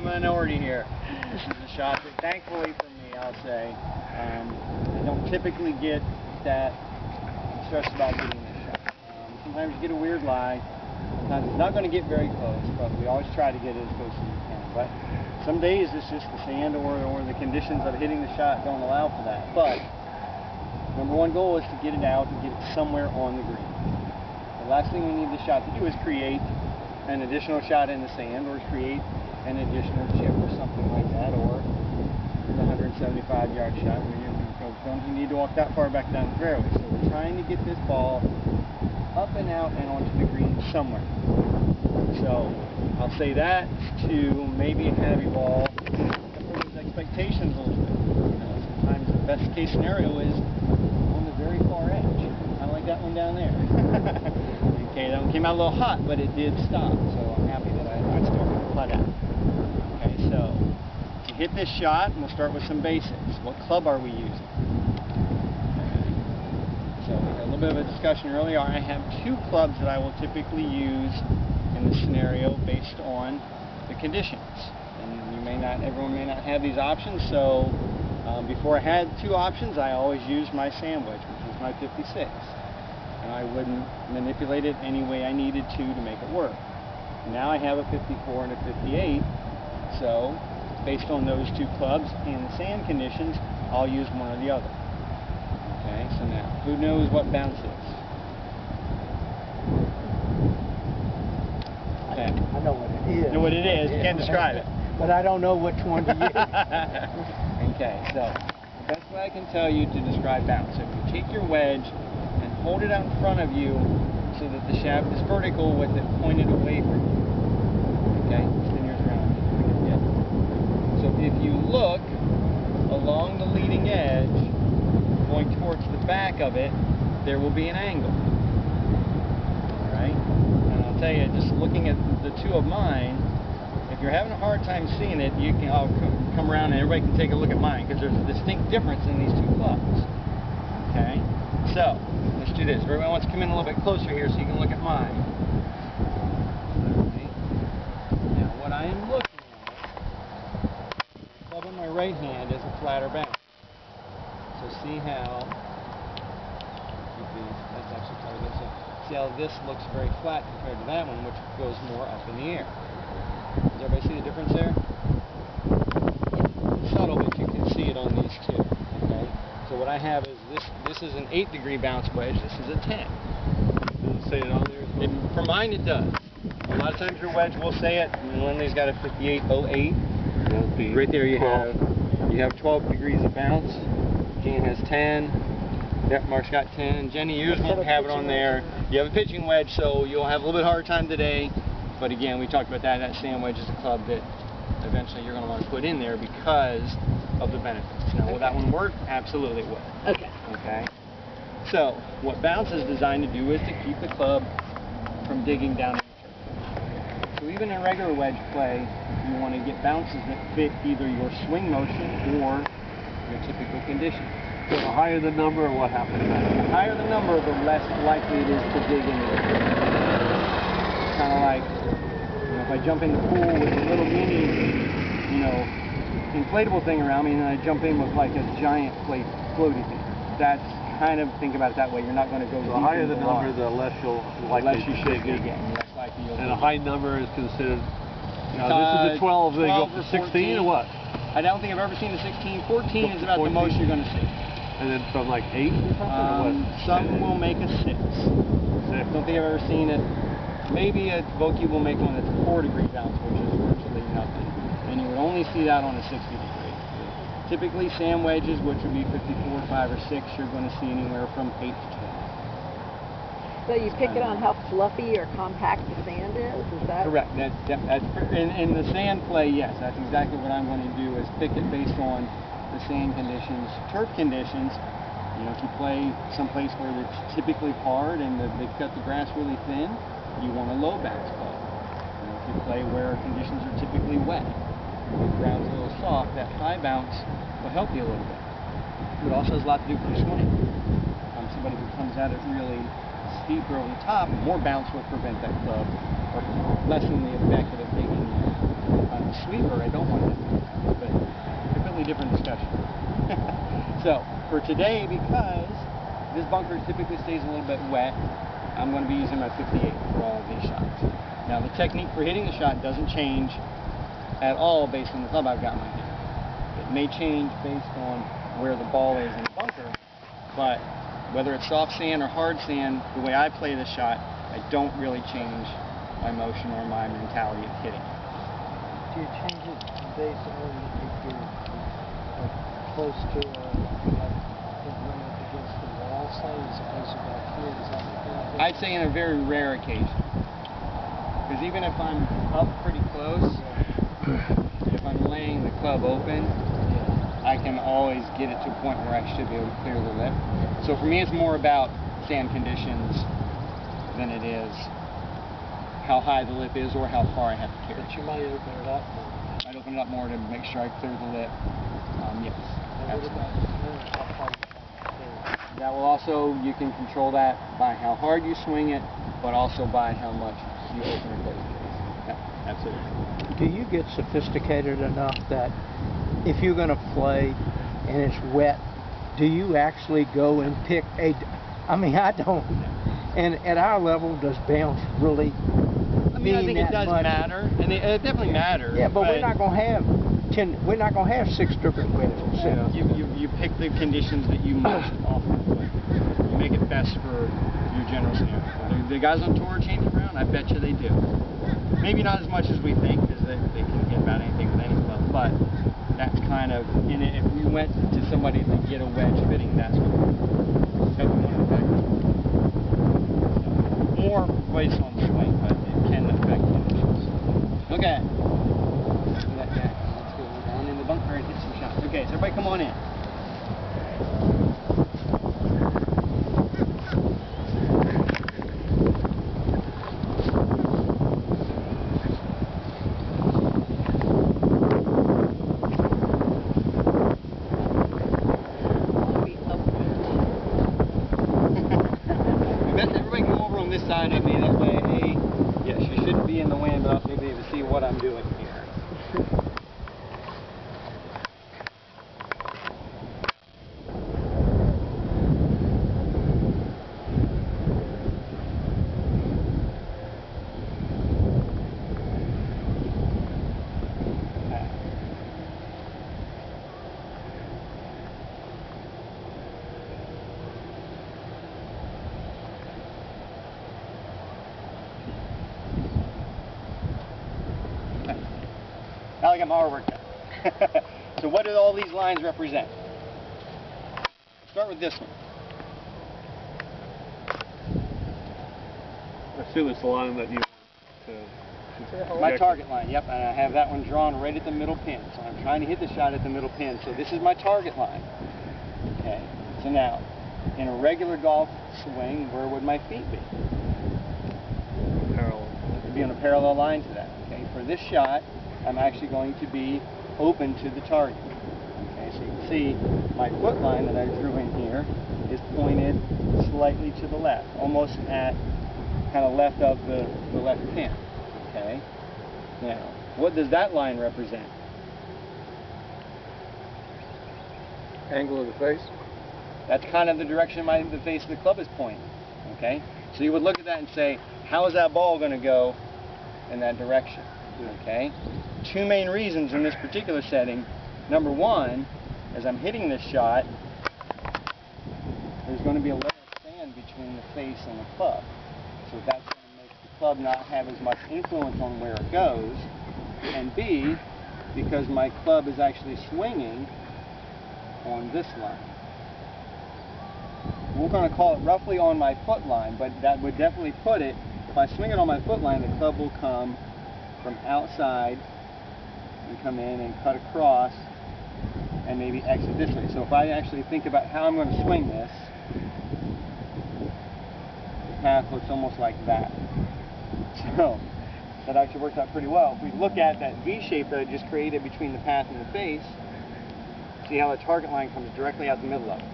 minority here. This is a shot that, thankfully for me, I'll say, I don't typically get that stressed about getting this shot. Sometimes you get a weird lie. Sometimes it's not going to get very close, but we always try to get it as close as we can. But some days it's just the sand or the conditions of hitting the shot don't allow for that. But number one goal is to get it out and get it somewhere on the green. The last thing we need the shot to do is create an additional shot in the sand or create an additional chip or something like that, or the 175-yard shot where you don't need to walk that far back down the fairway. So we're trying to get this ball up and out and onto the green somewhere. So I'll say that to maybe have you all temper those expectations a little bit. Sometimes the best case scenario is on the very far edge. I like that one down there. Okay, that one came out a little hot, but it did stop. So I'm happy that I still got the putt out. Okay, so to hit this shot, we'll start with some basics. What club are we using? So we had a little bit of a discussion earlier. I have two clubs that I will typically use in this scenario based on the conditions. And everyone may not have these options, so before I had two options, I always used my sandwich, which was my 56. And I wouldn't manipulate it any way I needed to make it work. Now I have a 54 and a 58, so based on those two clubs and the sand conditions, I'll use one or the other. Okay, so now, who knows what bounce is? Okay. I know what it is. You know what it is, you can't describe it. But I don't know which one to use. Okay, so the best way I can tell you to describe bounce, if you take your wedge and hold it out in front of you so that the shaft is vertical with it pointed away from you. Okay, spin yours around. Yeah. So if you look along the leading edge, going towards the back of it, there will be an angle. Alright? And I'll tell you, just looking at the two of mine, if you're having a hard time seeing it, I'll come around and everybody can take a look at mine, because there's a distinct difference in these two clubs. Okay? So, let's do this. Everybody wants to come in a little bit closer here so you can look at mine. Okay. Now, what I am looking at, the club in my right hand is a flatter bounce. So see how, that's actually probably good. So see how this looks very flat compared to that one, which goes more up in the air. Does everybody see the difference there? It's subtle, but you can see it on these two. Okay. So what I have is this is an 8-degree bounce wedge. This is a 10. Does it say it on there? For mine, it does. A lot of times your wedge will say it. Lindley's got a 5808. Right there you have 12 degrees of bounce. Jan has 10. Yep, Mark's got 10. Jenny, yours won't have it on there. You have a pitching wedge, so you'll have a little bit harder time today. But again, we talked about that. That sand wedge is a club that eventually you're going to want to put in there because of the benefits. Now, will that one work? Absolutely it will. Okay. Okay. So, what bounce is designed to do is to keep the club from digging down in the turf. So even in regular wedge play, you want to get bounces that fit either your swing motion or your typical conditions. So the higher the number, what happens? The higher the number, the less likely it is to dig into the turf. It's kind of like, if I jump in the pool with a little mini, inflatable thing around me, and then I jump in with like a giant floaty thing. That's kind of, think about it that way. You're not going to go deep. The higher the number, the less you'll likely you should dig in. Less likely you'll and a high number is considered. This is a 12. They go for 16 or what? I don't think I've ever seen a 16. 14 is about 14? The most you're going to see. And then from like 8 or something, or what? Some will make a 6. I don't think I've ever seen it. Maybe a Vokey will make one that's a 4-degree bounce, which is virtually nothing. And you would only see that on a 60-degree. Typically, sand wedges, which would be 54, 5, or 6, you're going to see anywhere from 8 to 12. So you pick it on how fluffy or compact the sand is that? Correct. In the sand play, yes. That's exactly what I'm going to do, is pick it based on the sand conditions. Turf conditions, if you play someplace where it's typically hard and they've cut the grass really thin, you want a low bounce club. If you play where conditions are typically wet, the ground's a little soft, that high bounce will help you a little bit. It also has a lot to do with your swing. Somebody who comes at it really steep or over the top, more bounce will prevent that club or lessen the effect of it digging. If I'm a sweeper, I don't want that. But completely different discussion. So for today, because this bunker typically stays a little bit wet, I'm going to be using my 58 for all of these shots. Now the technique for hitting the shot doesn't change at all based on the club I've got in my hand. It may change based on where the ball is in the bunker, but whether it's soft sand or hard sand, the way I play the shot, I don't really change my motion or my mentality of hitting. Do you change it based on if you're close to run up against the wall, say, as opposed to back here? Is that the thing? I'd say in a very rare occasion. Because even if I'm up pretty close, if I'm laying the club open, I can always get it to a point where I should be able to clear the lip. So for me, it's more about sand conditions than it is how high the lip is or how far I have to carry. But you might open it up more. I'd open it up more to make sure I clear the lip. Yes. And what about how far you have to carry? That will also, you can control that by how hard you swing it, but also by how much you open or close the case. Yeah, absolutely. Do you get sophisticated enough that if you're going to play and it's wet, do you actually go and pick a... I mean, I don't. And at our level, does bounce really I think it does matter, and it definitely matters. Yeah, but we're not going to have 10. We're not going to have 6 different windows. You pick the conditions that you most often play. You make it best for your general scenario. The guys on tour change around. I bet you they do. Maybe not as much as we think, because they can get about anything with any club. But that's kind of in it. If we went to somebody to get a wedge fitting, that's what would affect. More based on swing, but it can affect conditions. Okay. Let's go down in the bunker and hit some shots. Okay, so everybody come on in. Side of me, that way, yes, you shouldn't be in the wind, but I'll be able to see what I'm doing here. Now I got my artwork done. So what do all these lines represent? Start with this one. I assume it's the line that you my target line, yep, and I have that one drawn right at the middle pin. So I'm trying to hit the shot at the middle pin. So this is my target line. Okay. So now, in a regular golf swing, where would my feet be? Parallel. It would be on a parallel line to that. Okay. For this shot, I'm actually going to be open to the target. Okay, so you can see my foot line that I drew in here is pointed slightly to the left, almost at kind of left of the left pin. Okay. Now, what does that line represent? Angle of the face? That's kind of the direction the face of the club is pointing. Okay. So you would look at that and say, how is that ball going to go in that direction? Okay. 2 main reasons in this particular setting. Number one, as I'm hitting this shot, there's going to be a layer of sand between the face and the club. So that's going to make the club not have as much influence on where it goes. And B, because my club is actually swinging on this line. We're going to call it roughly on my foot line, but that would definitely put it, if I swing it on my foot line, the club will come from outside and come in and cut across and maybe exit this way. So if I actually think about how I'm going to swing this, the path looks almost like that. So that actually works out pretty well. If we look at that V shape that I just created between the path and the face, see how the target line comes directly out the middle of it.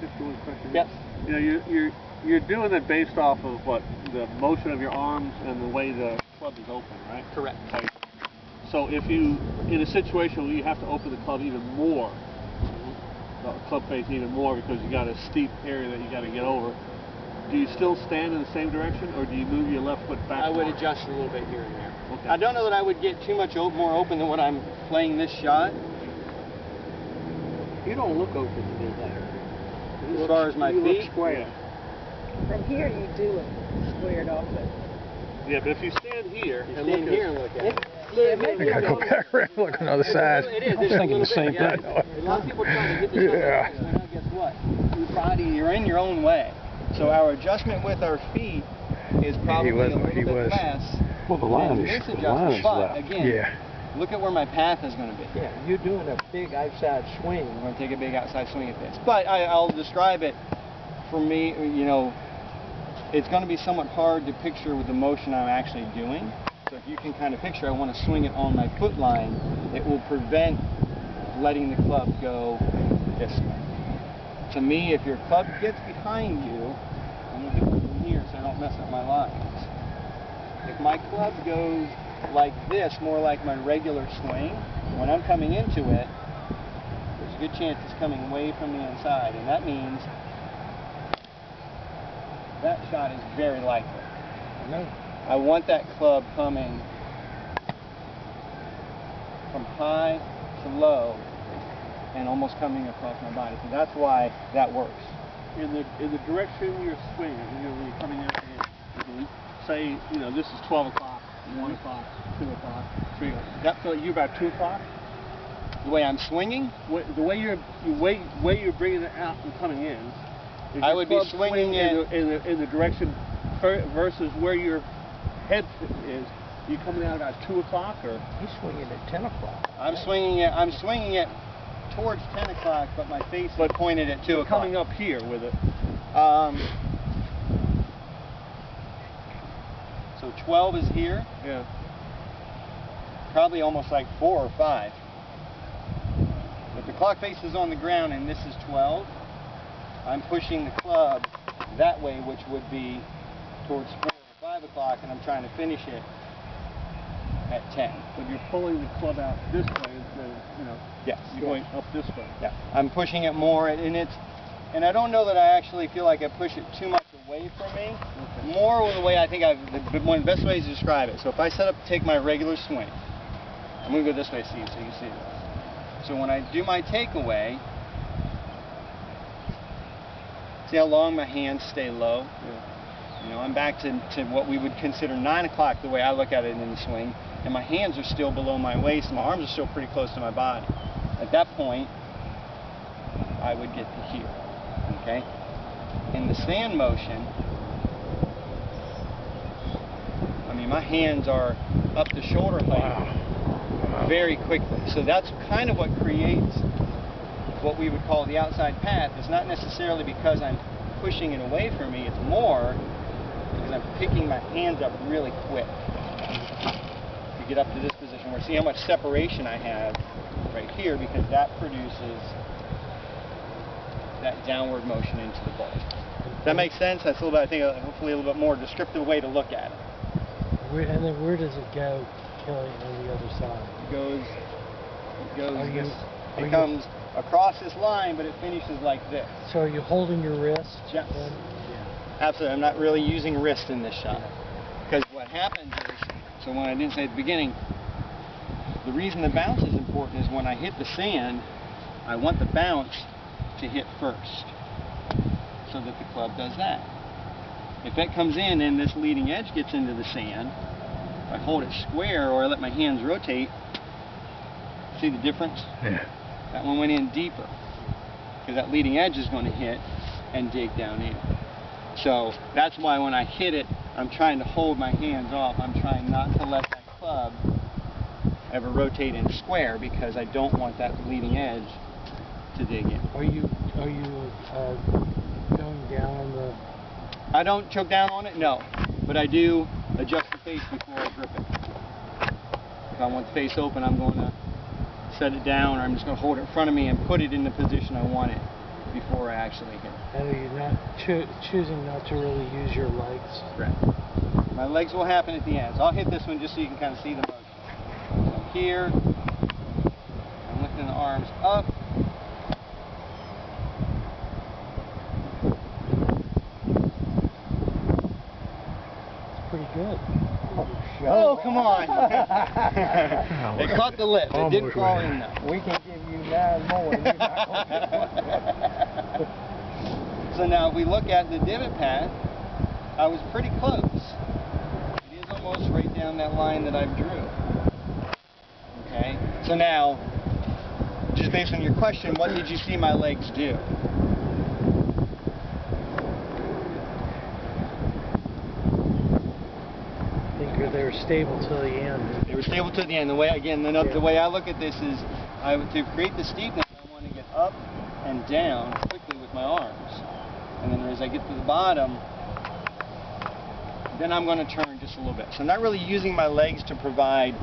Just one question. Yes. You know, you're doing it based off of what the motion of your arms and the way the club is open, right? Correct. So if you, in a situation where you have to open the club even more, the club face even more because you got a steep area that you got to get over, do you still stand in the same direction, or do you move your left foot back? I would more? adjust a little bit here and there. Okay. I don't know that I would get too much more open than what I'm playing this shot. You don't look open to me there. As far as my you feet? look square. Yeah. From here you do look squared off, but Yeah, but if you stand here You and stand look here at and look at it. I gotta go back around and look on the other side. It is. I was thinking the same thing. A lot of people try to get the shot Yeah. like that, so now guess what? Your body, you're in your own way. So our adjustment with our feet is probably a little bit less. Well, the than line this is adjustment. But left. again, Yeah. look at where my path is going to be. Yeah, you're doing a big outside swing. I'm going to take a big outside swing at this. But I'll describe it. For me, you know, it's going to be somewhat hard to picture with the motion I'm actually doing. So if you can kind of picture, I want to swing it on my foot line. It will prevent letting the club go this way. To me, if your club gets behind you, I'm going to do it from here so I don't mess up my lines. If my club goes like this, more like my regular swing, when I'm coming into it, there's a good chance it's coming away from the inside, and that means that shot is very likely. No. I want that club coming from high to low and almost coming across my body. So that's why that works. In the direction you're swinging, when you're coming out here, say, you know, this is 12 o'clock, 1 o'clock, 2 o'clock, 3 o'clock. Yep. So you're about 2 o'clock? The way I'm swinging, The way you're bringing it out and coming in, is I your would be club swinging in the direction versus where your head is. You coming out about 2 o'clock, or He's swinging at 10 o'clock. I'm swinging it towards 10 o'clock, but my face is pointed at 2 o'clock. coming up here with it? So 12 is here, Yeah. probably almost like 4 or 5. If the clock face is on the ground and this is 12, I'm pushing the club that way, which would be towards 4 or 5 o'clock, and I'm trying to finish it at 10. But you're pulling the club out this way instead of, you know, Yes. you're going up this way. Yeah. I'm pushing it more, and I don't know that I actually feel like I push it too much away from me. Okay. More the way I think one of the best ways to describe it. So if I set up to take my regular swing, I'm going to go this way, Steve, so you see this. So when I do my takeaway, see how long my hands stay low? Yeah. You know, I'm back to what we would consider 9 o'clock the way I look at it in the swing, and my hands are still below my waist, and my arms are still pretty close to my body. At that point, I would get to here, okay? In the stand motion, I mean, my hands are up to shoulder height very quickly. So that's kind of what creates what we would call the outside path. It's not necessarily because I'm pushing it away from me, it's more because I'm picking my hands up really quick to get up to this position where see how much separation I have right here, because that produces that downward motion into the ball. Does that make sense? That's a little bit, I think, hopefully a little bit more descriptive way to look at it. And then where does it go, Kelly, on the other side? It comes across this line, but it finishes like this. So are you holding your wrist? Yes. then? Absolutely. I'm not really using wrist in this shot. Because what happens is, so when I didn't say at the beginning, the reason the bounce is important is when I hit the sand, I want the bounce to hit first, so that the club does that. If it comes in and this leading edge gets into the sand, if I hold it square or I let my hands rotate, see the difference? Yeah. That one went in deeper, because that leading edge is going to hit and dig down in. So that's why when I hit it, I'm trying to hold my hands off. I'm trying not to let that club ever rotate in square, because I don't want that leading edge to dig in. Are you going down on the? I don't choke down on it, no, but I do adjust the face before I grip it. If I want the face open, I'm going to set it down, or I'm just going to hold it in front of me and put it in the position I want it before I actually hit it. And are you not choosing not to really use your legs? Correct. My legs will happen at the end. So I'll hit this one just so you can kind of see the motion. So I'm here. I'm lifting the arms up. It's pretty good. Oh, come on. It caught the lip. It Almost didn't fall went. in though. We can give you 9 more. And you're not gonna get one. So now if we look at the divot path, I was pretty close. It is almost right down that line that I drew. Okay, so now, just based on your question, what did you see my legs do? I think they were stable till the end. They were stable to the end. The way, again, the way I look at this is, to create the steepness, I want to get up and down quickly with my arms. And then as I get to the bottom, then I'm going to turn just a little bit. So I'm not really using my legs to provide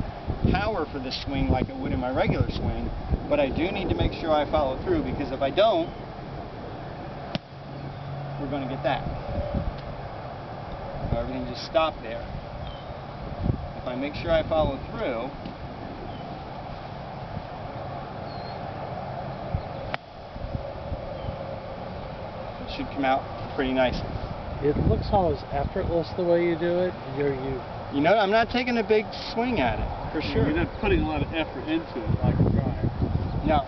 power for this swing like I would in my regular swing, but I do need to make sure I follow through, because if I don't, we're going to get that. So everything just stopped there. If I make sure I follow through, it should come out pretty nicely. It looks almost effortless the way you do it. You know, I'm not taking a big swing at it, for sure. You're not putting a lot of effort into it like a drive. No,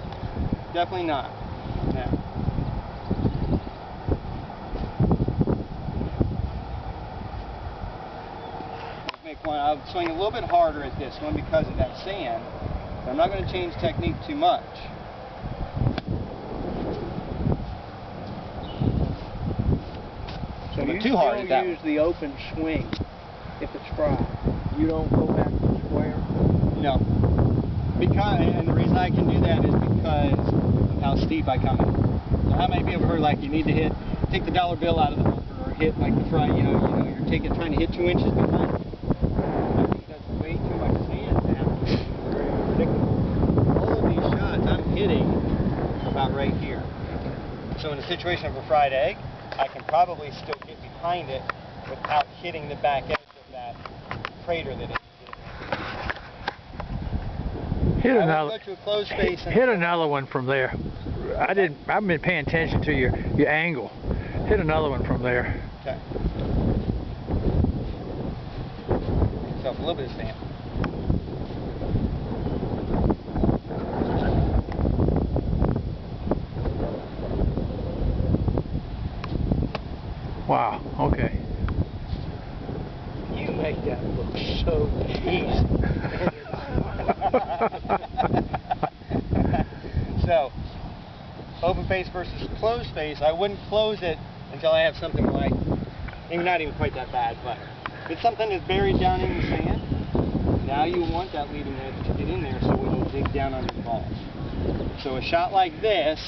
definitely not. No. I'll swing a little bit harder at this one because of that sand, but I'm not going to change technique too much. So you too hard still use the open swing if it's fried. You don't go back to the square? No. And the reason I can do that is because of how steep I come in. So how many people heard, like, you need to take the dollar bill out of the bumper, or hit like the front, you're trying to hit 2 inches behind it. I think that's way too much sand now. All of these shots I'm hitting about right here. So in a situation of a fried egg, I can probably still get behind it without hitting the back edge of that crater that it Hit I another. would go to a closed space and Hit another one from there. I've been paying attention to your angle. Hit another one from there. Okay. So a little bit of sand. Wow. Okay. You make that look so easy. So, open face versus closed face, I wouldn't close it until I have something like, maybe not even quite that bad, but if it's something that's buried down in the sand, now you want that leading edge to get in there so it'll dig down under the ball. So a shot like this,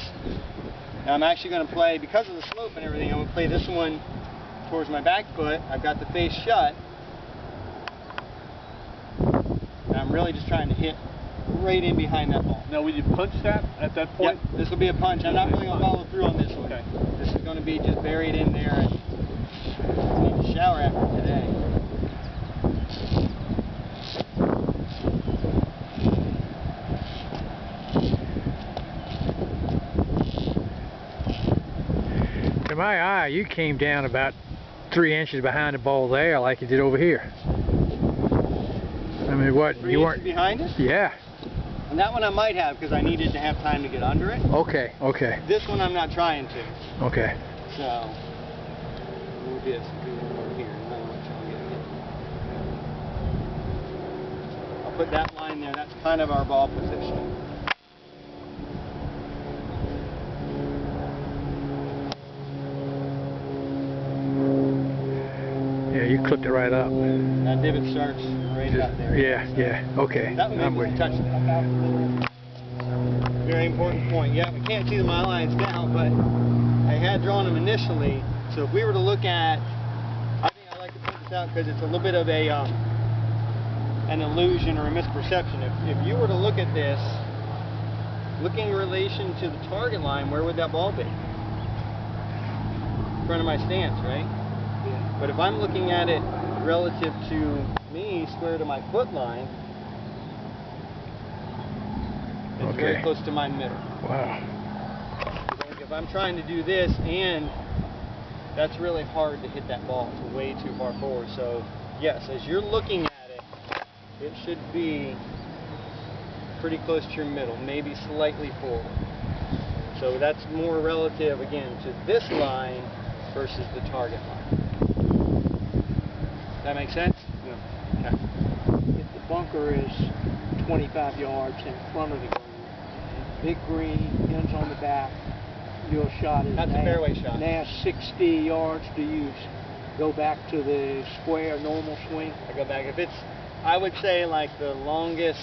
now I'm actually going to play, because of the slope and everything, I'm going to play this one towards my back foot. I've got the face shut, and I'm really just trying to hit right in behind that ball. Now, will you punch that at that point? Yep, this will be a punch. I'm not really going to follow through on this one. Okay. This is going to be just buried in there, and I need to shower after today. To my eye, you came down about 3 inches behind the ball there, like you did over here. I mean, what? 3 You inches weren't? behind it? Yeah. And that one I might have because I needed to have time to get under it. Okay. Okay. This one I'm not trying to. Okay. So we'll do one more here. And then we'll try and get it. I'll put that line there. That's kind of our ball position. Yeah, you clipped it right up. That divot starts right up there. Yeah. So Yeah. Okay. that one I'm makes with us you. touch it. Very important point. Yeah, we can't see the mile lines now, but I had drawn them initially. So if we were to look at, I think I like to point this out because it's a little bit of a an illusion or a misperception. If you were to look at this, looking in relation to the target line, where would that ball be? In front of my stance, right? Yeah. But if I'm looking at it relative to me, square to my foot line, It's very close to my middle. Wow. If I'm trying to do this, and that's really hard to hit that ball. It's way too far forward. So yes, as you're looking at it, it should be pretty close to your middle, maybe slightly forward. So that's more relative, again, to this line versus the target line. Does that make sense? Yeah. Okay. If the bunker is 25 yards in front of the green, big green, ends on the back, your shot is That's a fairway shot. Now 60 yards, do you go back to the square normal swing? I go back. If it's, I would say like the longest,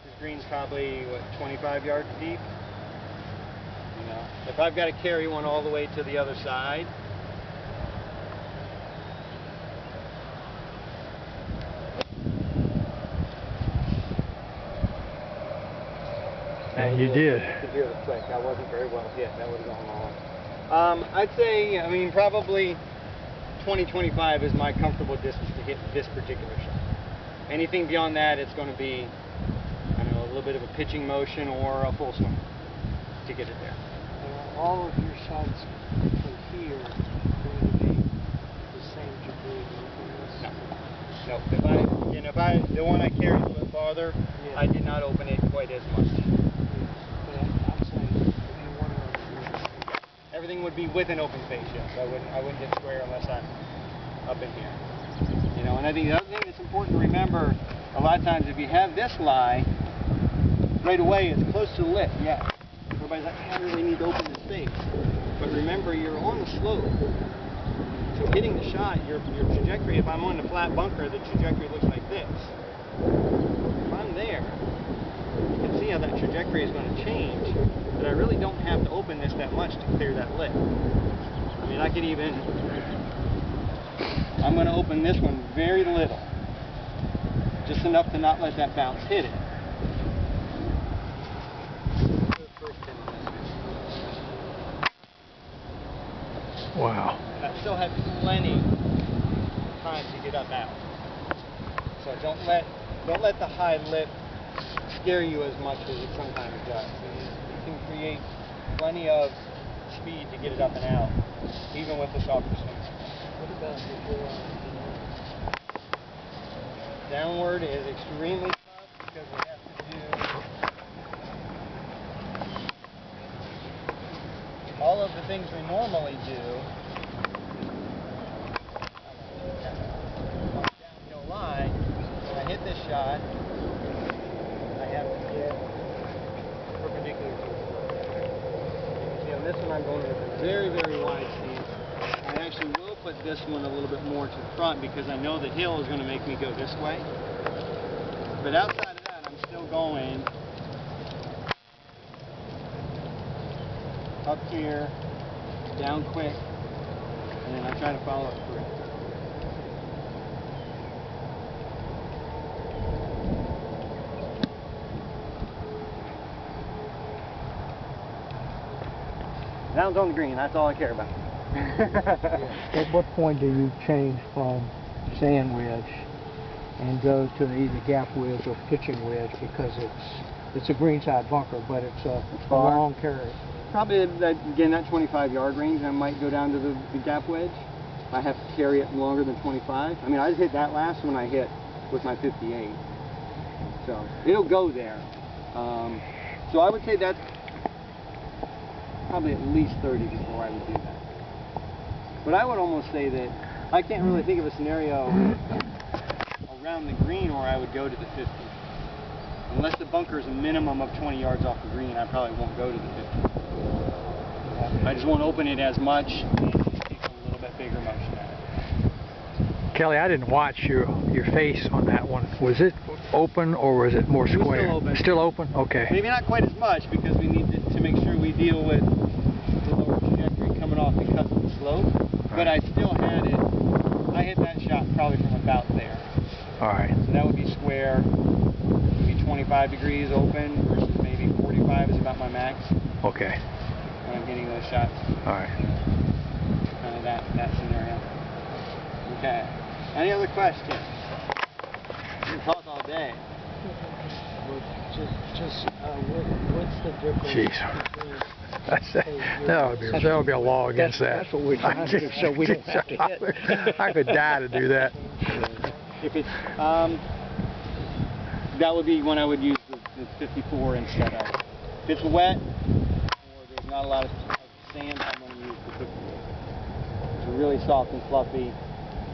this green's probably, what, 25 yards deep? You know, if I've got to carry one all the way to the other side, And you did. You could hear the click. That wasn't very well hit. That would have gone long. I'd say, I mean, probably 20-25 is my comfortable distance to hit this particular shot. Anything beyond that, it's going to be, I don't know, a little bit of a pitching motion or a full swing to get it there. All of your shots from here are going to be the same degree. No. The one I carried a little bit farther, Yeah. I did not open it quite as much. But I'm saying if you want to, Everything would be with an open face, yes. I wouldn't get square unless I'm up in here. You know, and I think the other thing that's important to remember, a lot of times if you have this lie, right away it's close to the lip, yeah. Everybody's like, I really need to open this face. But remember, you're on the slope. So hitting the shot, your trajectory, if I'm on the flat bunker, the trajectory looks like this. If I'm there, you can see how that trajectory is going to change, but I really don't have to open this that much to clear that lip. I mean, I could even, I'm going to open this one very little, just enough to not let that bounce hit it. Wow. And I still have plenty of time to get up out. So don't let the high lip scare you as much as it sometimes does. You can create plenty of speed to get it up and out, even with the softer swing. what about the door? Downward is extremely tough because we have to do all of the things we normally do. Downhill lie. When I hit this shot, I have to get perpendicular to the slope. You can see on this one I'm going with a very, very wide stance. I actually will put this one a little bit more to the front because I know the hill is going to make me go this way. But outside of that, I'm still going up here, down quick, and then I try to follow it through. Down's on the green, that's all I care about. At what point do you change from sand wedge and go to either gap wedge or pitching wedge because it's a greenside bunker, but it's a far. long carry? Probably, again, that 25-yard range, I might go down to the gap wedge. I have to carry it longer than 25. I mean, I just hit that last one I hit with my 58. So, it'll go there. So I would say that's probably at least 30 before I would do that. But I would almost say that I can't really think of a scenario around the green where I would go to the 50. Unless the bunker is a minimum of 20 yards off the green, I probably won't go to the 50. I just won't open it as much and just take a little bit bigger motion at it. Kelly, I didn't watch your face on that one. Was it open or was it more It was square? still open. Still open? Okay. Maybe not quite as much because we need to make sure we deal with the lower trajectory coming off the cusp of the slope. But I still had it, I hit that shot probably from about there. Alright. So that would be square, maybe 25 degrees open versus maybe 45 is about my max Okay. when I'm hitting those shots. Alright. Kind of that scenario. Okay. Any other questions? You can talk all day. What's the difference Jeez. between, That would be a law against that. That's what we're trying to do, so we don't have to hit. I could die to do that. If it's, that would be when I would use the 54 instead of. If it's wet or there's not a lot of sand, I'm going to use the 54. If it's really soft and fluffy,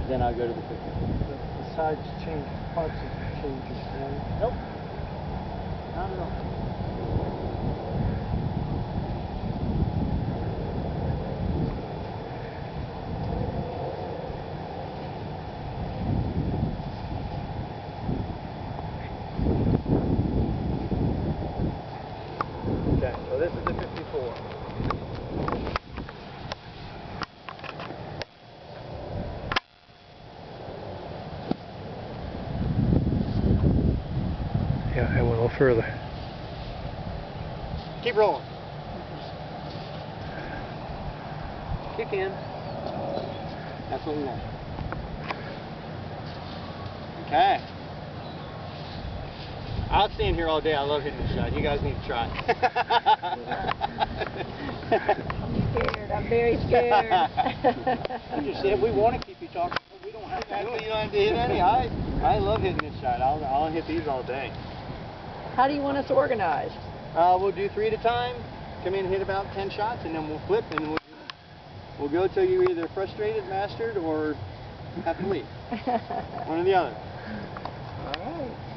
then I'll go to the 54. the sides change, parts of it changes, right? Nope. Not at all. Okay, so this is the 54. Yeah, I went a little further. Keep rolling. Kick in. That's what we want. Okay. I'll stand here all day. I love hitting this shot. You guys need to try. I'm scared. I'm very scared. You said we want to keep you talking, but we don't have to. You don't have to hit any. I love hitting this shot. I'll hit these all day. How do you want us organized? We'll do 3 at a time. Come in and hit about 10 shots, and then we'll flip, and we'll go till you're either frustrated, mastered, or have to leave. One or the other. All right.